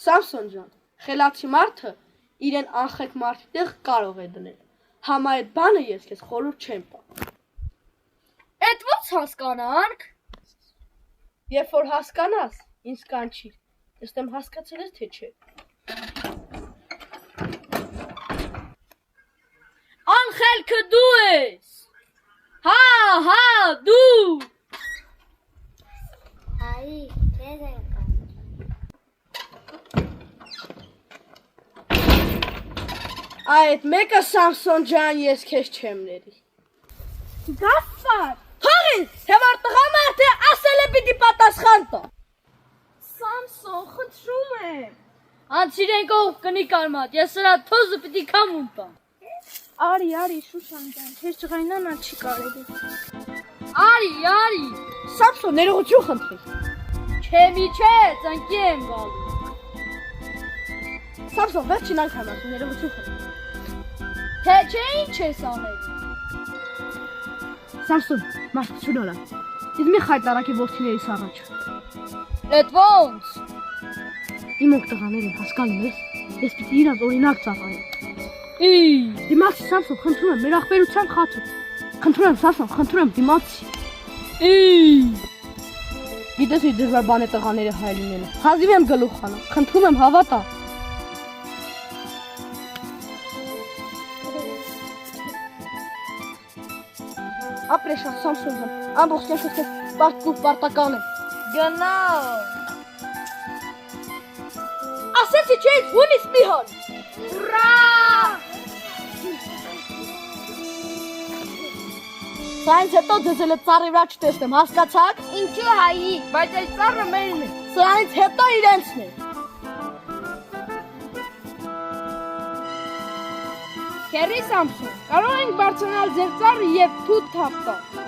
Սամսոն ջան, խելացի մարդը իրեն անխեք մարդի տեղ կարող է դնել։ Համա այդ բանը ես քեզ խորհուրդ չեմ տա։ Էդ ո՞նց հասկանանք։ Երբ որ հասկանաս, ինձ կանչիր։ Տեսնեմ հասկացել ես թե չէ։ Անխելքը դու ես։ Հա, դու։ Հայ, քեզ ենք Այդ մեկը Սամսոն ջան ես քեզ չեմ ների։ Գասար։ Հաղին, թե որ տղա մարդը ասել է պիտի պատասխան տա։ Սամսոն, խնդրում եմ։ Անցիրեն կողմ կնի կարմատ, ես սրա թոզը պիտի կամուն տամ։ Արի, Շուշան ջան, քեզ ջղայնանալ չի կարելի։ Արի։ Սամսոն, ներողություն խնդրի։ Չեմի չէ, ծնկի եմ գալու։ Սամսոն, վերջին անգամ ասում, ներողություն խնդրի։ Թե չէ ինչ ես անել։ Սամսոն, մարդություն արա։ Իզ մի խայտարակի որդիներիս առաջ։ Էդ ո՞նց։ Իմ օգ տղաներ են, հասկանում ես, ես պիտի իրաց օրինակ ծավալեմ։ Դիմացի Սամսոն, խնդրում եմ, մեր ախպերության խաթում։ Խնդրում եմ, Սամսոն, խնդրում եմ, դիմացի։ Գիտես իր դժվար բան է տղաները հայ լինելը։ Հազիվ եմ գլուխ խանում, խնդրում եմ, հավատա։ Ապրեշա, Սամսոն ջան, ամբողջ կյանքս քեզ պարտական եմ։ Գնա։ Ասեցի չէ, հունիս մի հոն։ Ուրա։ Սա ինձ հետո ձեզ էլ ծառի վրա չտեսնեմ, հասկացաք։ Ինչու հայի, բայց այս ծառը մերն է։ Սրանից հետո իրենցն է։ Քերի Սամսոն, կարող ենք բարձրանալ ձեր ծառը եւ թութ թափ տալ։